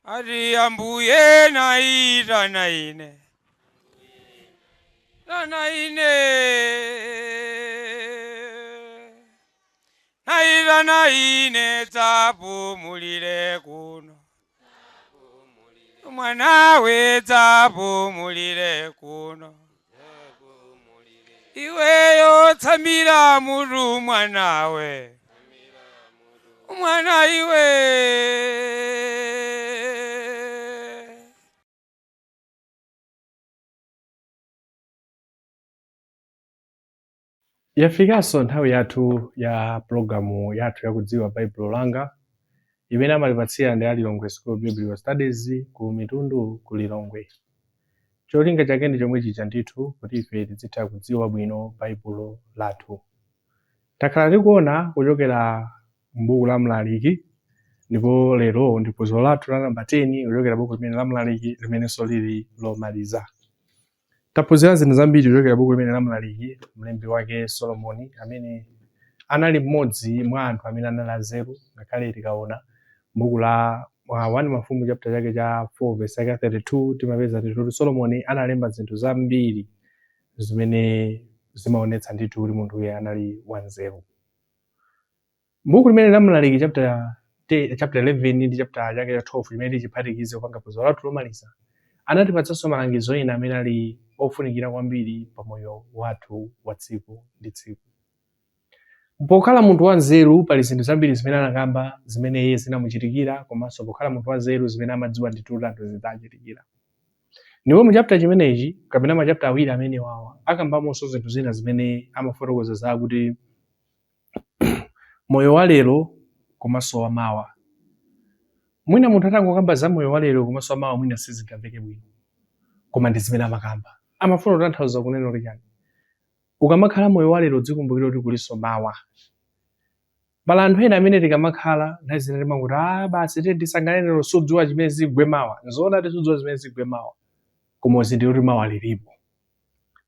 Ari ambuye naira naine naira naine tapumulire kuno mwana we tapumulire kuno iweyo tsamira muru mwana we mwana iwe Yafikaso nthawi yathu ya programu yathu yakudziwa Baibulo langa imene amalipatsira ndi Alilongwe School of Biblical Studies ku Mitundu ku Lilongwe. Cholinga chake ndi chomwe chicha ndithu kuti ife tizitha kudziwa bwino Baibulo lathu. Takhala tikuona kuchokera m'buku la Mlaliki ndipo lero ndi phunziro lathu la namba 10 kuchokera buku limene la Mlaliki limenenso lili lomaliza. Taphunzira zinthu zambiri kuchokera buku limene la Mlaliki, mlembi wake Solomoni amene anali mmodzi mwa anthu amene anali anzeru. Ngakhale tikaona buku la 1 Mafumu chapter chake cha 4 verse yake 32 timapeza kuti Solomoni analemba zinthu zambiri zimene zimaonetsa ndithu kuti munthu uyu anali wanzeru. Buku limene la Mlaliki chapter 11 ndi chapter chake cha 12 limene lichiphatikize kupanga phunziro lathu lomaliza, anatipatsanso malangizo ena amene ali ofunikira kwambiri pa moyo wathu wa tsiku ndi tsiku. Pokhala munthu wanzeru pali zinthu zambiri zimene anakamba zimene iye zinamuchitikira, komanso pokhala munthu wanzeru zimene amadziwa ndithu kuti anthu zidzachitikira. Ndipo mu chapter chimenechi kapena ma chapter awiri amene wawa akambamonso zinthu zina zimene amafotokoza za kuti moyo wa lero komanso wa mawa. Mwina munthu atangokamba za moyo wa lero komanso wa mawa mwina sizingamveke bwino, koma ndi zimene amakamba. Amafuna kutanthauza kunena kuti chani? Ukamakhala moyo wa lero dzikumbukira kuti kuliso mawa. Pala anthu ena amene tikamakhala nthawi zina timanguti basi tisangalale lero sudziwa chimene zigwe mawa. Nzoona tisudziwa zimene zigwe mawa, koma uzindikire kuti mawa lilipo.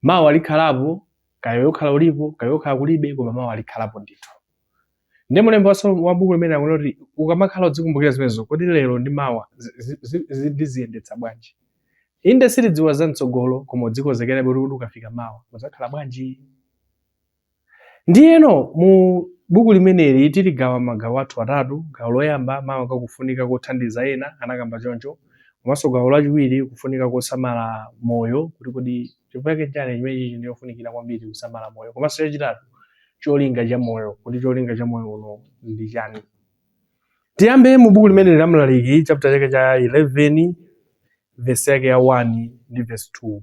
Mawa likhalapo, kaya yokhala ulipo, kaya yokhala kulibe, koma mawa likhalapo ndithu. Ndi mulembi wa buku limene akuti kuti ukamakhala udzikumbukira zimenezo kuti lero ndi mawa ziziyendetsa bwanji. Inde sitidziwa za mtsogolo koma udzikonzekera kuti ukafika mawa muzakhala bwanji. Ndiyeno mu buku limeneli tiligawa magawo athu atatu. Gawo loyamba mawa kakufunika kothandiza ena, anakamba choncho. Komanso gawo lachiwiri kufunika kosamala moyo, kuti kodi chifukwa chani chimenechi ndi chofunikira kwambiri kusamala moyo. Komanso chachitatu cholinga cha moyo, kuti cholinga cha moyo uno ndi chani. Tiyambe mu buku limene la Mlaliki chapter chake cha 11 verse yake ya 1 ndi verse 2.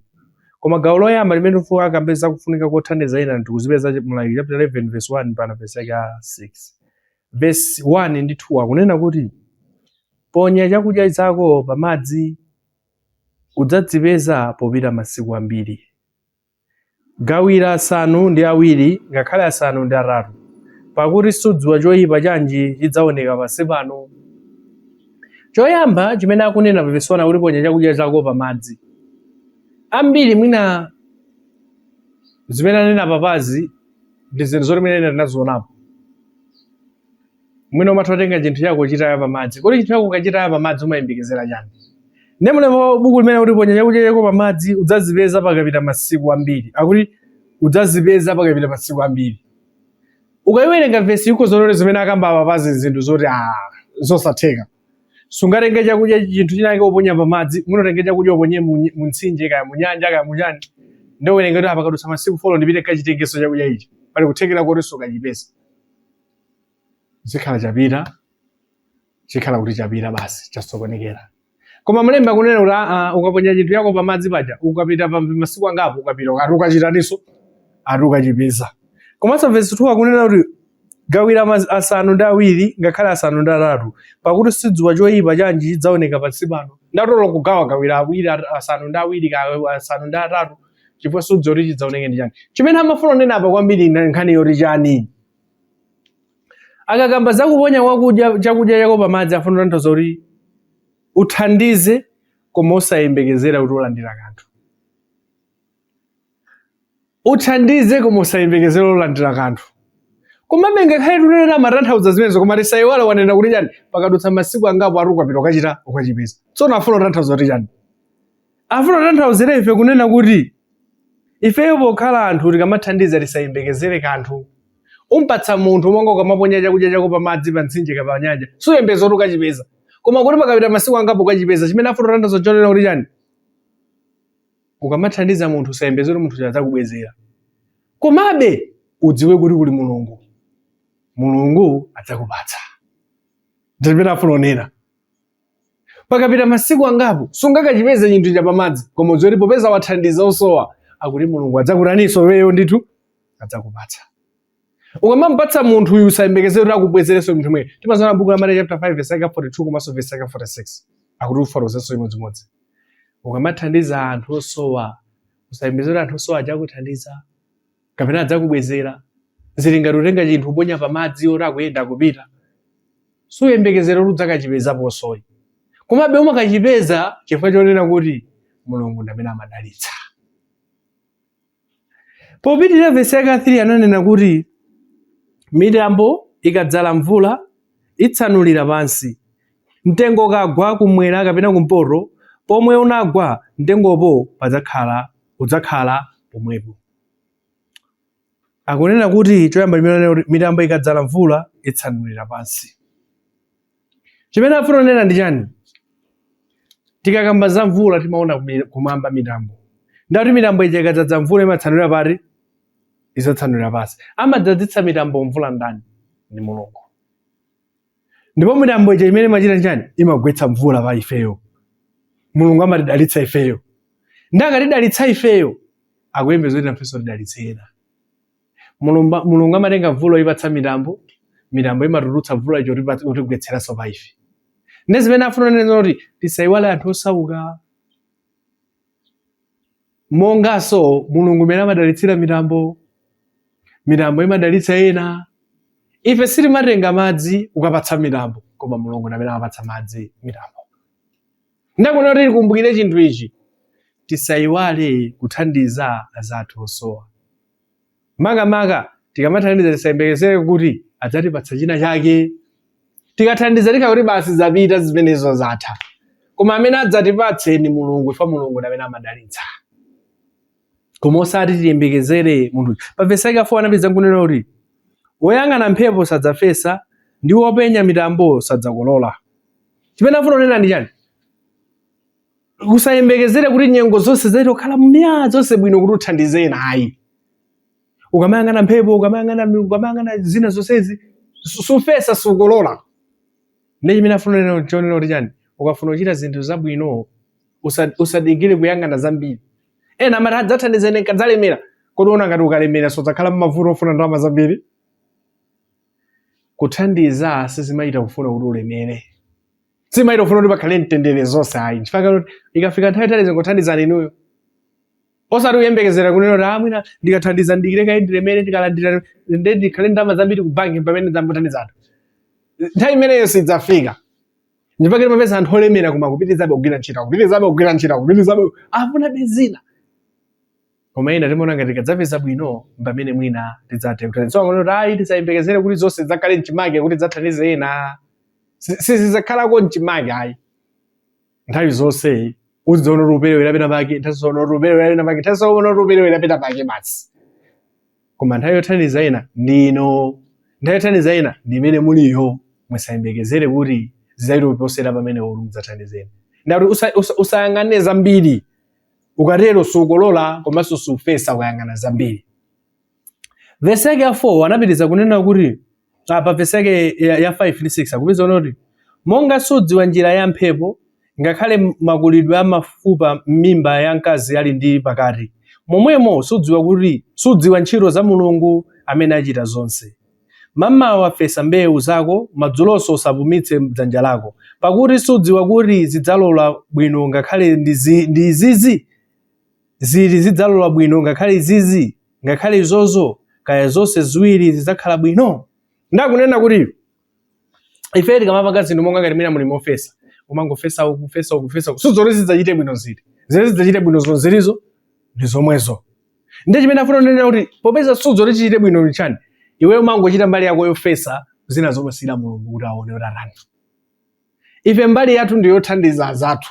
Koma gawo loyamba limene mfumu akambeza kufunika kothandiza ena ndikuzipeza Mlaliki chapter 11 verse 1 pana verse yake ya 6. Verse 1 ndi 2 akunena kuti ponya chakudya chako pamadzi udzadzipeza popita masiku ambiri. Gawira asanu ndi awiri ngakhale asanu ndi atatu, pakuti sudziwa choyipa chanji chidzaoneka pansi pano. Choyamba chimene akunena pa verse 1 kuti ponya chakudya chako pamadzi. Ambiri mwina zimene anena papazi ndi zinthu zoti mwina tinazionapo. Mwina umathatenga chinthu chako chitaya pamadzi, kodi chinthu chako ukachitaya pamadzi umayembekezera chani? Ndi mulembi wa buku limene kuti ponya chakudya chako pamadzi udzadzipeza pakapita masiku ambiri. Akuti udzadzipeza pakapita masiku ambiri. Ukayiwerenga verse iko zonse zimene akamba papazi zinthu zoti zosatheka. Sungatenge chakudya chinthu chinake uponya pamadzi, munotenge chakudya uponye mu mtsinje kaya mu nyanja kaya mu chani. Ndio werenga kuti apakadutsa masiku 4 ndipite kachitengeso chakudya ichi. Pali kuthekera kuti sukachipeza. Zikhala chapita, chikhala kuti chapita basi chasokonekera. Koma mlembi akunena kuti ukaponya chinthu chako pamadzi paja ukapita pa masiku angapo ukapita ukachitaniso ukachipeza. Komanso verse 2 akunena kuti gawira asanu ndi awiri ngakhale asanu ndi atatu, pakuti sudziwa choyipa chanji chidzaoneka pansi pano. Ndatolo kugawa gawira awiri asanu ndi awiri asanu ndi atatu chifukwa sudziwa kuti chidzaoneke ndi chani. Chimene amafuna kunena apa kwambiri nkhani yoti chani. Akakamba zakuponya chakudya chako pamadzi afuna kutanthauza kuti uthandize koma usayembekezera kuti ulandira kanthu. Uthandize koma usayembekezera ulandira kanthu. Komabe ngakhale tunena matanthauza zimenezo koma tisaiwale wanena kuti chani pakadutsa masiku angapo ukapita ukachita ukachipeza. Tsono afuna kutanthauza kuti chani? Afuna kutanthauzira ife kunena kuti ifeyo pokhala anthu tikamathandiza tisayembekezere kanthu. Umpatsa munthu monga ukamaponya chakudya chako pamadzi pa mtsinje kapapa nyanja suyembeza kuti ukachipeza. Koma kuti pakapita masiku angapo ukachipeza chimene afuna kutanthauza chonena kuti chani? Ukamathandiza munthu usayembeze kuti munthu adzakubwezera. Komabe udziwe kuti kuli Mulungu. Mulungu adzakupatsa. Ndimene afuna kunena. Pakapita masiku angapo sungakachipeze chinthu cha pamadzi koma udziwe kuti popeza wathandiza osowa akuti Mulungu adzakutaniso weyo ndithu adzakupatsa. Ukamamupatsa munthu uyu usayembekezere kuti akubwezerenso munthu mwe. Timaziona buku la Mateyu chapter 5 verse 42 komanso verse 46. Akuti ufotokozenso imodzimodzi. Ukamathandiza anthu osowa usayembekezere anthu osowa adzakuthandiza kapena adzakubwezera. Zili ngati utenga chinthu uponya pamadzi ora akuyenda kupita. Suyembekezere kuti udzakachipezapo osowa. Komabe umakachipeza chifukwa chonena kuti Mulungu ndi amene amadalitsa. Popitirira verse 3 ananena kuti mitambo ikadzala mvula itsanulira pansi. Mtengo kagwa kumwera kapena kumpoto pomwe unagwa mtengopo udzakhala pomwepo. Akunena kuti choyamba limene mitambo ikadzala mvula itsanulira pansi. Chimene afuna kunena ndi chani? Tikakamba za mvula timaona kumwamba mitambo. Ndati mitambo ija ikadzadza mvula imatsanulira pati? Idzatsanulira pansi. Amadzadzitsa mitambo mvula ndani? Ni Mulungu. Ndipo mitambo ija imene imachita chani? Imagwetsa mvula pa ifeyo. Mulungu amatidalitsa ifeyo. Ndakatidalitsa ifeyo akuyembeza kuti nafenso tidalitsena. Mulungu amatenga mvula ipatsa mitambo imatulutsa mvula icho kutigwetseranso pa ife. Ndi zimene afuna kunena kuti tisaiwale anthu osauka. Monganso Mulungu amene amadalitsira mitambo imadalitsa ena. Ife sitimatenga madzi ukapatsa mitambo koma Mulungu amene amapatsa madzi mitambo. Ndakuna kuti tikumbukire chinthu ichi tisaiwale kuthandiza azathu osowa. Makamaka tikamathandiza tisayembekezere kuti adzatipatsa china chake. Tikathandiza kuti basi zapita zimenezo zatha. Koma amene adzatipatse ni Mulungu, ifa Mulungu ndi amene amadalitsa. Koma osati tiyembekezere munthu. Pa verse 4 anapitiriza kunena kuti woyang'ana mphepo sadzafesa ndi wopenya mitambo sadzakolola. Chimene afuna kunena ndi chani? Usayembekezere kuti nyengo zonse zitokhala mmya zonse bwino kuti uthandize ena ayi. Ukamayang'ana mphepo ukamayang'ana zina zonsezi sufesa sukolola. Ndi chimene afuna kunena kuti chani? Ukafuna kuchita zinthu zabwino usadingire kuyang'ana zambiri. Ena amati adzathandiza ine kadzalemera. Kodi uona ngati ukalemera sodzakhala m'mavuto ofuna ndalama zambiri? Kuthandiza sizimaita kufuna kuti ulemere. Sizimaita kufuna kuti pakhale mtendere zonse ayi. Chifukwa kuti ikafika nthawi italize ngothandizani inuyo. Osati uyembekezera kunena kuti mwina ndikathandiza ndikileka ndilemere ndikalandira ndikhale ndalama zambiri ku banki pamene ndambothandizana. Nthawi imeneyo sidzafika. Ndipakire mapesa anthu olemera koma kupitirizabe kugwira ntchito. Afuna bezina. Koma ina timaona ngati tikadzapeza bwino pamene mwina tidzathe kuti so ayi tisayembekezere kuti zonse zidzakhale mchimake kuti tidzathandize ena. Sizidzakhalako mchimake ayi. Nthawi zonse uziona rupero irapita pake, tasoona rupero irapita pake, tasoona rupero irapita pake basi. Koma nthawi yothandiza ena ndino. Nthawi yothandiza ena ndi imene muliyo. Musayembekezere kuti zidzaita kuposera pamene mudzathandizeni. Ndati usayang'ane zambiri. Ukatero sukolola komanso sufesa kuyang'ana zambiri. Verse 4 anapitiriza kunena kuti pa verse ya 5 ndi 6 akupeza kuti monga sudziwa njira ya mphepo ngakhale makulidwe a mafupa m'mimba ya mkazi ali ndi pakati. Momwemo sudziwa ntchito za Mulungu amene achita zonse. Mamawa fesa mbewu zako, madzulonso usapumitse dzanja lako. Pakuti sudziwa kuti zidzalola bwino ngakhale ndi zizi. Zili zidzalola bwino ngakhale zizi, ngakhale izozo, kaya zonse ziwiri zidzakhala bwino. Ndakunena kuti ife tikamapanga zinthu monga ngati mwina muli mofesa. Umangofesa ukufesa. Suzoti zidzachite bwino ziti. Zile zidzachite bwino zonzerizo ndi zomwezo. Ndi chimene afuna kunena kuti popeza suzoti chichite bwino chani? iweyo mangochita mbali yako yofesa zina zomasira Mulungu kuti aone utarani. Ife mbali yathu ndi yothandiza azathu.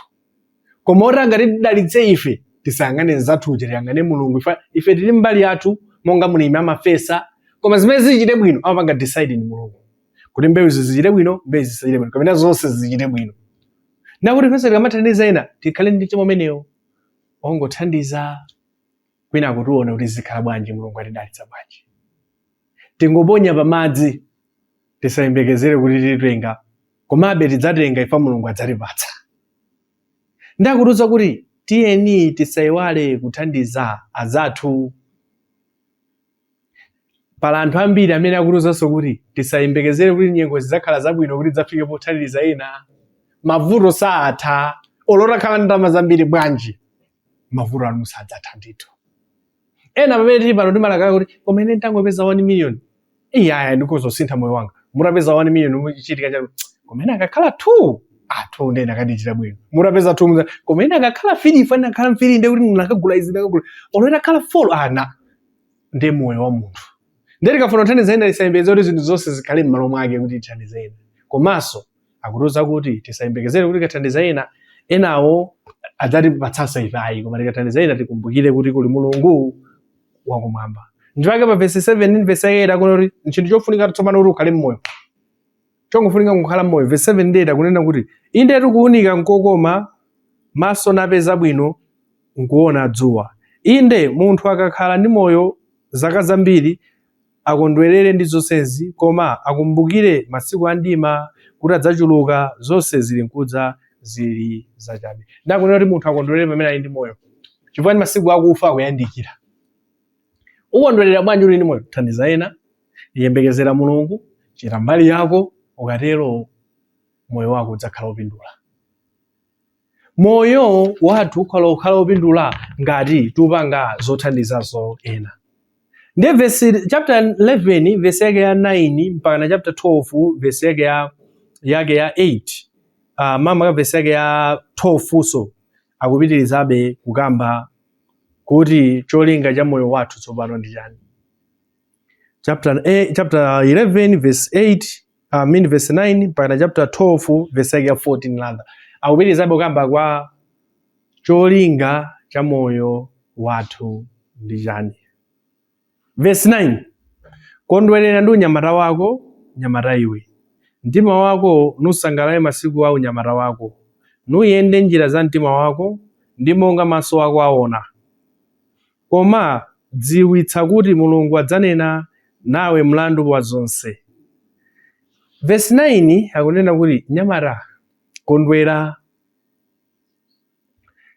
Koma ora ngati tidalitse ife tisayang'ane zathu tiyang'ane Mulungu. Ife tili mbali yathu monga mulimi amafesa, koma zimene zichite bwino amapanga decide ni Mulungu. Kuti mbewu zichite bwino, mbewu zisachite bwino, kapena zonse zichite bwino. Nakuti pesa tikamathandiza ena tikhale ndi chimo meneyo ongothandiza kwina kutiona kuti zikhala bwanji Mulungu atidalitsa bwanji. Tingoponya pamadzi tisayembekezere kuti titenga, komabe tidzatenga ifa Mulungu adzatipatsa. Ndakutiuza kuti tiyeni tisayiwale kuthandiza azathu. Pala anthu ambiri amene akutiuzanso kuti tisayembekezere kuti nyengo zidzakhala zabwino kuti dzafike pothandiza ena. Mavuto saatha, olora khala ndalama zambiri bwanji, mavuto anu sadzatha ndithu. Ena pamene tili pano timalakala kuti koma ine ndangopeza 1 million. Iyaya ndikozosintha moyo wanga. Mutapeza 1 million muchitika chanu. Koma ine akakhala 2, 2 ndene akadichita bwino. Mutapeza 2, koma ine akakhala 3 fana akakhala 3 ndi kuti nakagula izi nakagula. Olora akakhala 4 ndi moyo wa munthu. Ndere kafuna kuthandiza ena tisayembekeze kuti zinthu zonse zikhale m'malo mwake kuti tithandize ena. Komanso akutiuza kuti tisayembekezere kuti tikathandiza ena, enawo adzatipatsanso ife ayi, koma tikathandiza ena tikumbukire kuti kuli Mulungu wakumwamba. Ndipake pa verse 7 verse 8 akuti nchinthu chofunika tsopano kuti ukhale mmoyo. Chongofunika kukhala mmoyo. Verse 7 ndi akunena kuti inde tikuwunika nkokoma, maso napeza bwino nkuona dzuwa. Inde munthu akakhala ndi moyo zaka zambiri akondwerere ndi zonsezi, koma akumbukire masiku andima kuti adzachuluka, zonse zili nkudza zili zachabe. Ndakunena kuti munthu akondwerere pamene ali ndi moyo, chifukwa masiku akufa akuyandikira. Ukondwerera bwanji uli ndi moyo? Thandiza ena, yembekezera Mulungu, chita mbali yako, ukatero moyo wako udzakhala wopindula. Moyo wathu ukhala wopindula ngati tupanga zothandizazo ena. Ndi verse chapter 11 verse yake ya 9 mpaka na chapter 12 verse yake ya 8. Mama ka verse yake ya 12 so akupitirizabe kukamba kuti cholinga cha moyo wathu tsopano ndi chani. Chapter 11 verse 8 verse 9 mpaka na chapter 12 verse yake ya 14 ladha. Akupitirizabe kukamba kwa cholinga cha moyo wathu ndi chani. Verse 9. Kondwerera ndi unyamata wako, nyamata iwe. Mtima wako nusangalale masiku a unyamata wako. Nuyende njira za mtima wako, ndi monga maso wako aona. Koma dziwitsa kuti Mulungu adzanena nawe mlandu wa zonse. Verse 9 akunena kuti nyamata kondwera.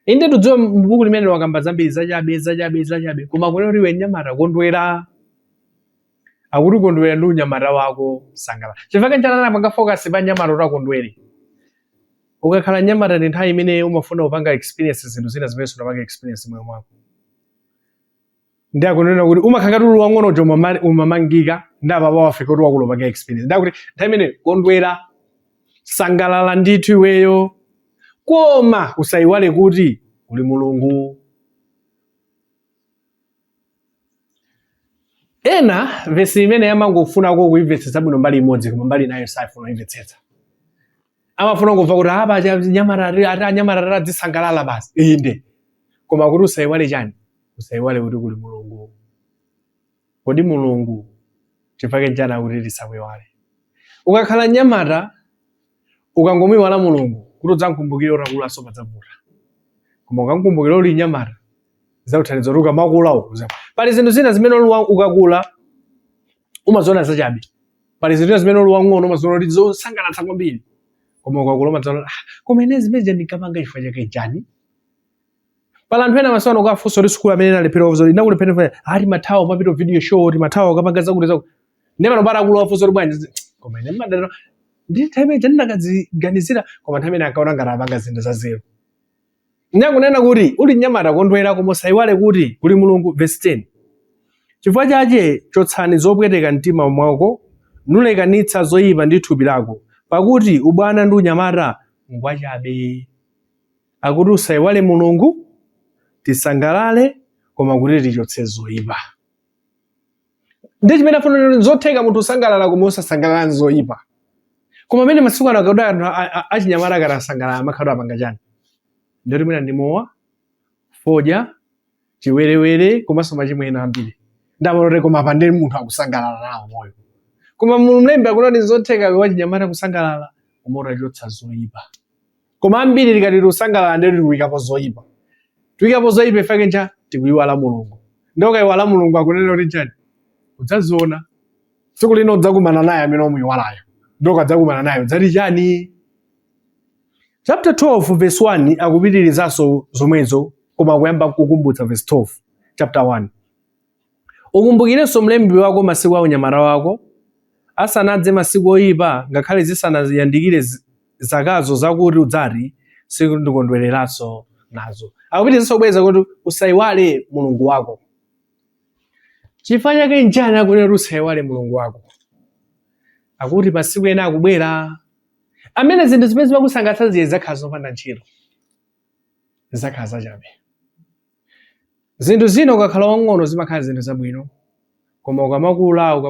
Inde tudziwa m'buku limene wakamba zambiri zachabe, koma akunena kuti iwe nyamata kondwera. Akuti kondwera ndi unyamata wako sangalala. Chifukwa nchani panga focus pa nyamata utakondwere. Ukakhala nyamata ndi nthawi imene umafuna kupanga experience zinthu zina zimene sunapanga experience moyo mwako. Ndi akunena kuti umakhala tulu wang'ono jo umamangika ndi apa wafika kuti wakulopanga experience. Ndi akuti nthawi imene kondwera sangalala ndithu iweyo. Koma usayiwale kuti uli Mulungu. Ena verse imene yamangofuna kuimvetsetsa bwino mbali imodzi koma mbali nayo sayifuna imvetsetsa. Amafuna kumva kuti apa nyamata zisangalala basi. Inde. Koma kuti usayiwale chani? Usayiwale kuti kuli Mulungu. Kodi Mulungu chifukwa chani kuti tisayiwale. Ukakhala nyamata ukangomuyiwala Mulungu kuti udzamkumbukire utakula so padzavuta. Koma ukamkumbukira uli nyamata zauthandiza kuti ukamakulawo. Pali zinthu zina zimene ukakula umaziona zachabe. Pali zinthu zimene uli wang'ono umaziona kuti zosangalatsa kwambiri. Koma ukakula umaziona koma ine zimene ndikapanga chifukwa chake chani. Pala anthu ena masana ukafunsa kuti sukulu amene alephera kuzoli ndakulephera ati mathawo mapita video show oti mathawo akapanga zakuti zakuti. Ndemano para akulu wafunsa kuti bwanji koma ine madana ndi time ndakadziganizira koma nthawi imene akaona ngati apanga zinthu za zero. Nyakunena kuti uli nyamata kondwera koma usayiwale kuti kuli Mulungu. Verse 10. Chifukwa chache chotsani zopweteka mtima mwako, nulekanitsa zoyipa ndi thupi lako, pakuti ubwana ndi unyamata ngwachabe. Akuti usayiwale Mulungu, tisangalale koma kuti tichotse zoyipa. Ndi chimene afuna zotheka munthu usangalala koma usasangalala nzoyipa. Koma amene masiku ano akaona anthu achinyamata akanasangalala amakhala apanga chani? Ndoti mwina ndi mowa, fodya, chiwerewere komanso machimo ena ambiri. Ndamalote koma apa ndi munthu akusangalala nawo moyo. Koma mlembi akunati zotheka kwa chinyamata kusangalala koma utachotsa zoyipa. Koma ambiri likati usangalala ndi tikuikapo zoyipa. Tuikapo zoyipa ifake nja tikuyiwala Mulungu. Ndoka iwala Mulungu akunena kuti chani? Udzaziona. Tsiku lino udzakumana naye amene umuyiwalayo. Ndoka udzakumana naye udzati chani? Chapter 12 verse 1 akupitirizaso zomwezo koma kuyamba kukumbutsa verse 12 chapter 1. Ukumbukirenso mlembi wako masiku a unyamata wako asanadze masiku oyipa ngakhale zisanayandikire zakazo zakuti udzati sikundikondwereranso nazo. Akupitirizaso kubweza kuti usayiwale Mulungu wako. Chifukwa chake njani akunena usayiwale Mulungu wako? Akuti masiku ena akubwera amene zinthu zimene zimakusangalatsa ziye zakhala zopanda ntchito. Zakhala zachabe. Zinthu zina ukakhala wang'ono zimakhala zinthu zabwino. Koma ukamakula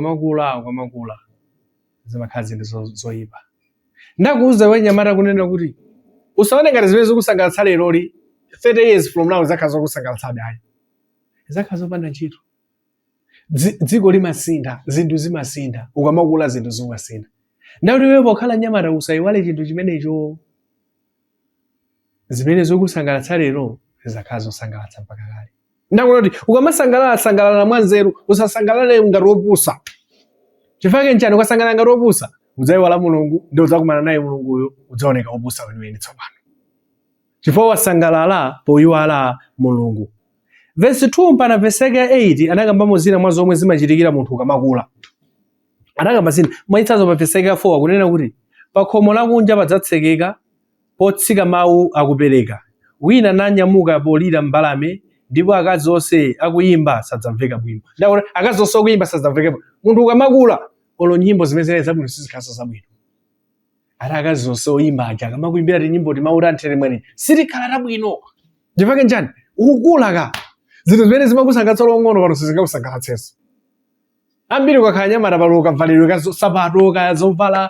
zimakhala zinthu zoyipa. Ndakuwuza iwe nyamata kunena kuti usaone ngati zimene zikusangalatsa leroli 30 years from now zakhala zokusangalatsabe ayi. Zakhala zopanda ntchito. Dziko limasintha, zinthu zimasintha, ukamakula zinthu zimasintha. Ndakuti wewe pokhala nyamata usayiwale chinthu chimenecho. Zimene zikusangalatsa lero zakhala zosangalatsa mpaka kale. Ndakuti ukamasangalala mwanzeru usasangalale ngati wopusa. Chifukwa nchani ukasangalala ngati wopusa udzayiwala Mulungu ndi udzakumana naye Mulunguyo udzaoneka wopusa weniweni tsopano. Chifukwa wasangalala poyiwala Mulungu. Verse 2 mpaka verse 8 anakambamo zina mwa zomwe zimachitikira munthu ukamakula. Anakamba zina mwaitsazo pa verse 4 akunena kuti pa khomo lakunja padzatsekeka potsika mawu akupereka. Wina nanyamuka polira mbalame ndipo akazi onse akuyimba sadzamveka bwino. Ndakuti akazi onse akuyimba sadzamveka bwino. Munthu ukamakula olo nyimbo zimene zabwino sizikhaso zabwino. Ati akazi onse oyimba aja akamakuyimbira ti nyimbo timauta nthere mwene sitikhala tabwino. Chifukwa njani? Ukukula ka. Zinthu zimene zimakusangalatsa long'ono pano sizingakusangalatsenso. Ambiri ukakhala nyamata pano ukavalidwe kasapato kazovala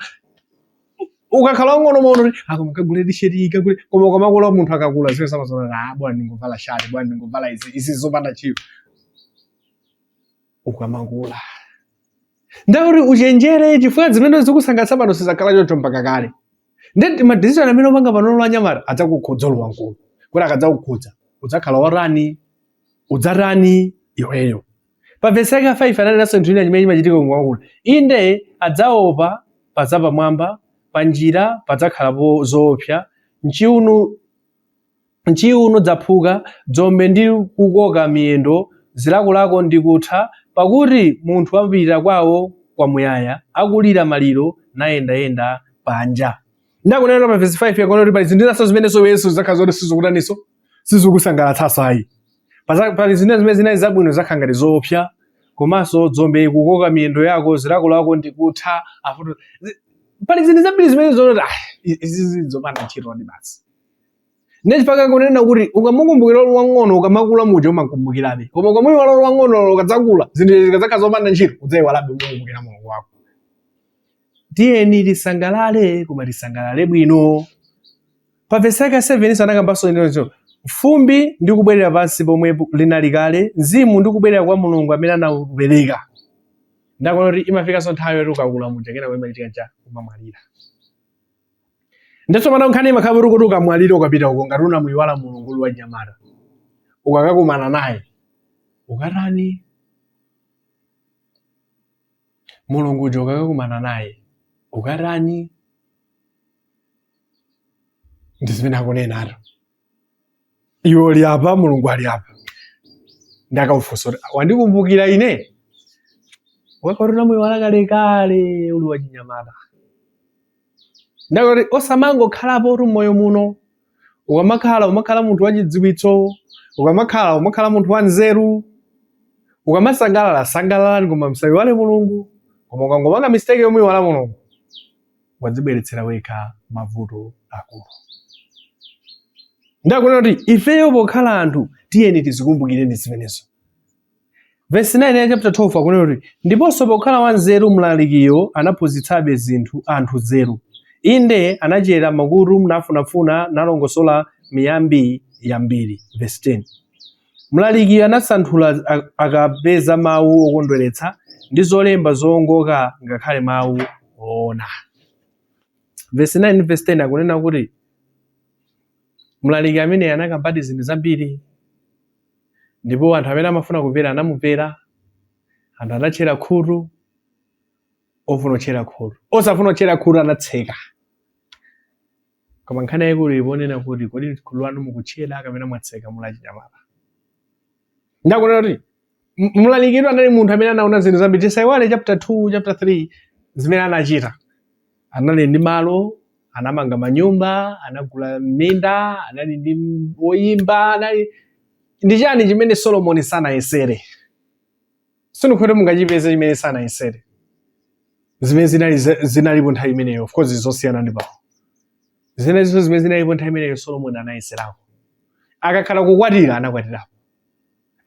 ukakhala wang'ono maono akamukagule t-shirt kagule koma ukamakula munthu akakula zimene samazona bwana ndingovala shati bwana ndingovala izi zopanda chiro. Ukamakula. Ndakuti uchenjere chifukwa zimene zikusangalatsa pano sizakhala choncho mpaka kale. Ndi madecision amene upanga pano la nyamata adzakukhudza wankulu. Kuti akadzakukhudza udzakhala warani udzarani iweyo. Pa verse 5 ananenanso nthu ina chimene chimachitika kumwakula. Inde adzaopa pazapamwamba pa njira padzakhalapo zoopsa nchiuno dzaphuka dzombe ndi kukoka miyendo zilakolako ndi kutha pakuti munthu amapita kwawo kwamuyaya akulira maliro nayendayenda panja. Ndakunena pa verse 5 yakuona kuti pali zinthu zinaso zimenenso Yesu zakhala zoti sizikutaniso sizikusangalatsanso ayi. Pali zinthu zimene zinali zabwino zakhala ngati zoopsa komanso dzombe kukoka miyendo yako zilakolako ndi kutha afuto. Pali zinthu zambiri zimene zonoti izi zopanda ntchito ndi basi. Ndi chifukwa kunena kuti ukamukumbukira wang'ono ukamakula muja umakumbukirabe. Koma ukamuyiwala wang'ono ukadzakula zinthu zikadzakhala zopanda ntchito udzayiwalabe umukumbukira Mulungu wako. Tiyeni tisangalale koma tisangalale bwino. Pa verse 7 sanakambanso ndinonso fumbi ndi kubwerera pansi pomwe linali kale mzimu ndi kubwerera kwa Mulungu amene anaupereka. Ndakuona kuti imafikanso nthawi yoti ukakula muja kena kumachitika cha kumamwalira. Ndiso mana nkhani makhaburu kuti ukamwalira ukapita uko ngati unamuyiwala Mulungu wa nyamata. Ukakakumana naye ukatani Mulungu uja ukakakumana naye ukatani ndi zimene akunena ato. Iwe uli apa Mulungu ali apa. Ndakaufunsa wandikumbukira ine. Wakorona muyiwala kale uli wa chinyamata. Ndakuti osamango khalapo uri moyo muno. Ukamakhala munthu wachidziwitso, ukamakhala munthu wanzeru. Ukamasangalala koma musayiwale Mulungu. Koma ukangomanga mistake yomuyiwala Mulungu wadzibweretsera wekha mavuto akulu. Ndakunena kuti ifeyo pokhala anthu tiyeni tizikumbukire ndi zimenezo. Verse 9 ya chapter 12 akunena kuti ndiponso pokhala wanzeru mlalikiyo anaphunzitsabe anthu nzeru. Inde anachera makutu nafunafuna nalongosola miyambi yambiri. Verse 10 mlalikiyo anasanthula akapeza mawu okondweretsa ndi zolemba zowongoka ngakhale mawu oona. Verse 9 verse 10 akunena kuti mlaliki amene anakambadi zinthu zambiri ndipo anthu amene amafuna kumvera anamumvera, anthu anatchera khutu, ofuna kutchera khutu, osafuna kutchera khutu anatseka. Koma nkhani yayikulu iponena kuti kodi khutu lanu mukutchera kapena mwatseka mulachinyamata. Ndakunena kuti mlalikidwa anali munthu amene anaona zinthu zambiri. Tisaiwale chapter 2 chapter 3 zimene anachita. Anali ndi malo, anamanga manyumba, anagula minda, anali ndi oyimba, anali ndi chani chimene Solomoni sanayesere. Sinukhoti mungachipeze chimene sanayesere. Zimene zinalipo nthawi imeneyo, of course zosiyana ndi pawo. Zimene zinalipo nthawi imeneyo Solomoni anayeserako. Akakhala kukwatira anakwatirapo.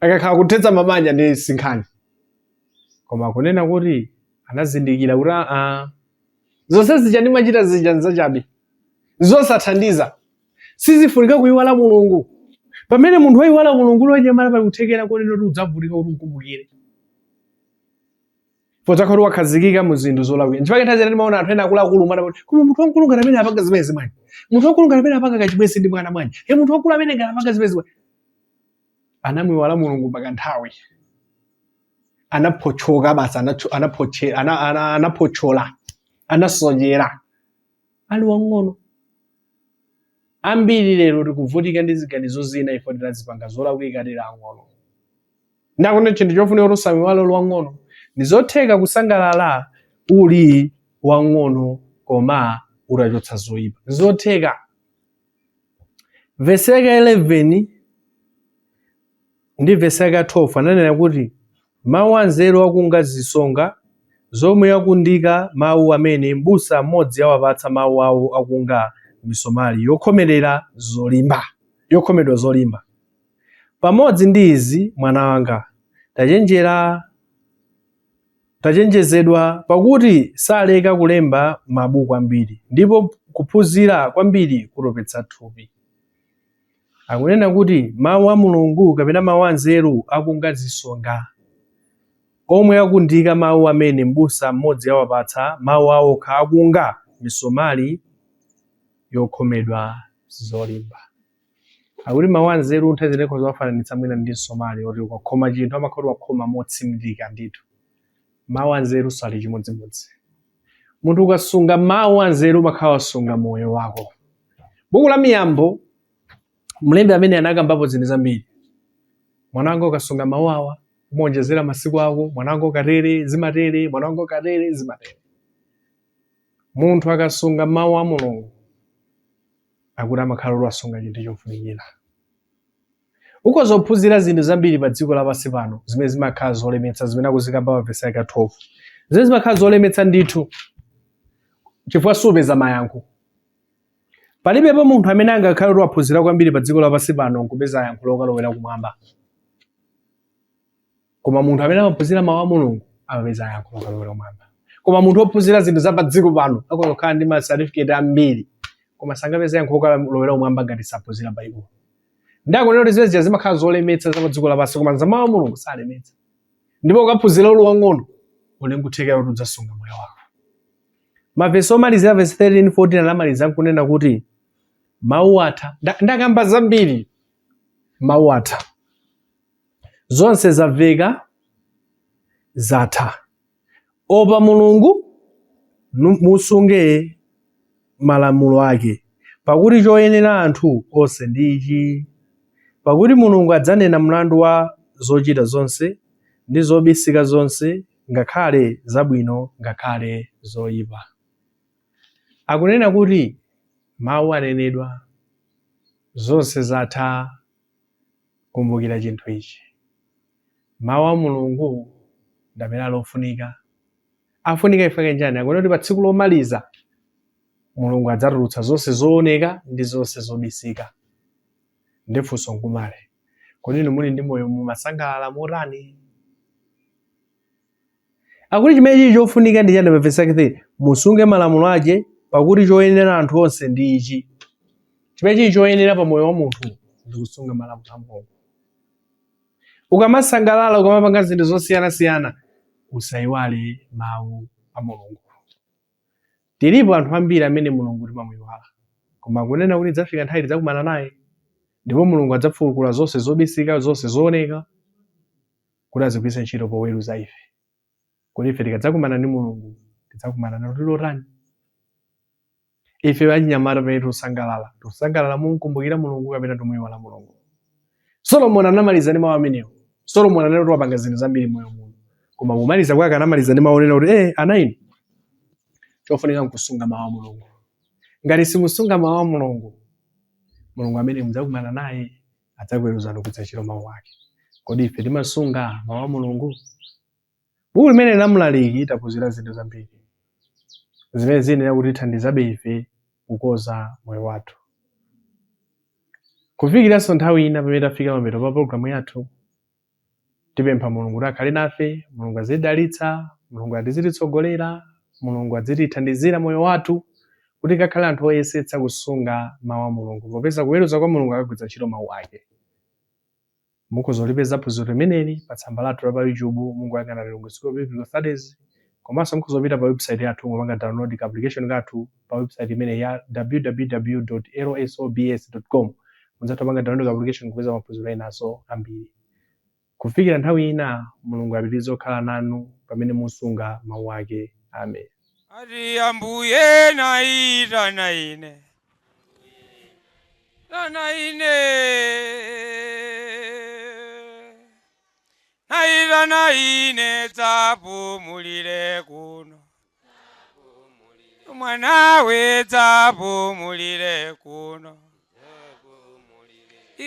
Akakhala kuthetsa mabanja ndi sinkhani. Koma kunena kuti anazindikira kuti zonse zija ndimachita zija nzachabe. Zosathandiza. Sizifunika kuyiwala Mulungu. Pamene munthu wayiwala Mulungu loyemala pa kuthekera konena kuti udzavutika kuti ukumbukire. Potakhala wakhazikika mu zinthu zolakwika. Nchifukwa nthawi zina ndimaona anthu ena akuluakulu umana kuti koma munthu wamkulu ngati amene apanga zimene bwanji. Munthu wamkulu ngati amene apanga kachibwezi ndi mwana bwanji. Munthu wamkulu amene ngati apanga zimene bwanji. Anamuyiwala Mulungu pakanthawi. Anaphochoka basa anaphochola. Anasonyera. Ali wang'ono. Ambiri lero tikuvutika ndi ziganizo zina ifo tazipanga zolakwika lero ang'ono. Ndakunena chinthu chofunika kuti usamiwale wang'ono. Nizotheka kusangalala uli wang'ono koma utachotsa zoyipa. Nizotheka. Verse 11 ndi verse 12 ananena kuti mawu anzeru akunga zisonga zomwe yakundika mawu amene m'busa mmodzi awapatsa mawu awo akunga misomali yokhomedwa zolimba. Pamodzi ndi izi mwana wanga tachenjezedwa pakuti saleka kulemba mabuku ambiri ndipo kuphunzira kwambiri kutopetsa thupi. Akunena kuti mawu a Mulungu kapena mawu anzeru akunga zisonga omwe akundika mawu amene m'busa mmodzi awapatsa mawu awo akunga misomali yokhomedwa zolimba. Akuti mawu anzeru nthawi zina zowafananitsa mwina ndi nsomali oti ukakhoma chinthu amakhala wakhoma motsimikika ndithu. Mawu anzeru sali chimodzimodzi. Munthu ukasunga mawu anzeru umakhala wasunga moyo wako. Buku la Miyambo mlembi amene anakambapo zinthu zambiri. Mwanango ukasunga mawu awa umonjezera masiku ako, mwanango katere zimatere, mwanango katere zimatere. Munthu akasunga mawu a Mulungu akuti amakhala wasunga chinthu chofunikira. Ukozophunzira zinthu zambiri pa dziko lapansi pano zimene zimakhala zolemetsa zimene akuzikamba pa verse 12. Zimene zimakhala zolemetsa ndithu chifukwa supeza mayankho. Palibepo munthu amene angakhala waphunzira kwambiri pa dziko lapansi pano nkupeza yankho lokalowera kumwamba. Koma munthu amene amaphunzira mawu a Mulungu amapeza yankho lokalowera kumwamba. Koma munthu wophunzira zinthu za pa dziko pano akukhala ndi ma certificate ambiri koma sangapeza yankho lokalowera kumwamba ngati saphunzira Baibulo. Ndakunena kuti zimene zimakhala zolemetsa za pa dziko lapansi koma za mawu a Mulungu salemetsa. Ndipo ukaphunzira uli wang'ono uli nkuthekera kuti udzasunga moyo wako. Mavesi omalizira verse 13-14 anamaliza nkunena kuti mawu atha. Ndakamba zambiri mawu atha. Zonse zamveka zatha. Opa Mulungu musunge malamulo ake. Pakuti choyenera anthu onse ndi ichi. Pakuti Mulungu adzanena mlandu wa zochita zonse ndi zobisika zonse ngakhale zabwino ngakhale zoyipa. Akunena kuti mawu anenedwa zonse zatha. Kumbukira chinthu ichi. Mawu a Mulungu ndamene lofunika. Afunika ifake njani? Akunena kuti pa tsiku lomaliza Mulungu adzatulutsa zonse zooneka ndi zonse zobisika. Ndifunso nkumale. Kodi inu muli ndi moyo mumasangalala motani? akuti chimene chofunika ndi chani pa verse 3 musunge malamulo ake pakuti choyenera anthu onse ndi ichi. Chimene choyenera pa moyo wa munthu ndi kusunga malamulo a Mulungu. Ukamasangalala ukamapanga zinthu zosiyanasiyana usayiwale mawu a Mulungu. Tilipo anthu ambiri amene Mulungu timamuyiwala, koma kunena kuti dzafika nthawi tidzakumana naye ndipo Mulungu adzafulukula zonse zobisika zonse zooneka kuti azigwiritse ntchito poweruza ife. Kuti ife tikadzakumana ndi Mulungu tidzakumana naye lotani? Ife achinyamata pamene tikusangalala mumkumbukira Mulungu kapena tumuyiwala Mulungu. Solomoni anamaliza ndi mawu amenewo. Solomoni anena kuti wapanga zinthu zambiri moyo muno, koma kumaliza kwake anamaliza ndi mawu onena kuti ana inu chofunika nkusunga mawu a Mulungu. Ngati simusunga mawu a Mulungu, Mulungu amene mudzakumana naye adzakuweruzani kugwiritsa ntchito mawu ake. Kodi ife timasunga mawu a Mulungu? Buku limene la Mlaliki taphunzira zinthu zambiri zimene ziyenera kutithandizabe ife kukoza moyo wathu. Kufikiranso nthawi ina pamene tafika mapeto pa programu yathu, tipempha Mulungu kuti akhale nafe, Mulungu azidalitsa, Mulungu azititsogolera, Mulungu azitithandizira moyo wathu kuti kakhale anthu oyesetsa kusunga mawu a Mulungu, popeza kuweruza kwa Mulungu akagwiritsa ntchito mawu ake. Mukuzolipeza phunziro limeneli pa tsamba lathu la pa YouTube, Mulungu akana Lilongwe School Biblical Studies, komanso mukuzopita pa website yathu mupanga download ka application kathu pa website imene ya www.losobs.com. Mudzatopanga download ka application kupeza maphunziro enaso ambiri. Kufikira nthawi ina, Mulungu apitirize kukhala nanu pamene musunga mawu ake. Amen. Ati Ambuye naitana ine naitana ine dzapumulire kuno, mwanawe dzapumulire kuno,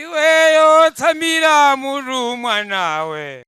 iweyo tsamira mutu mwanawe.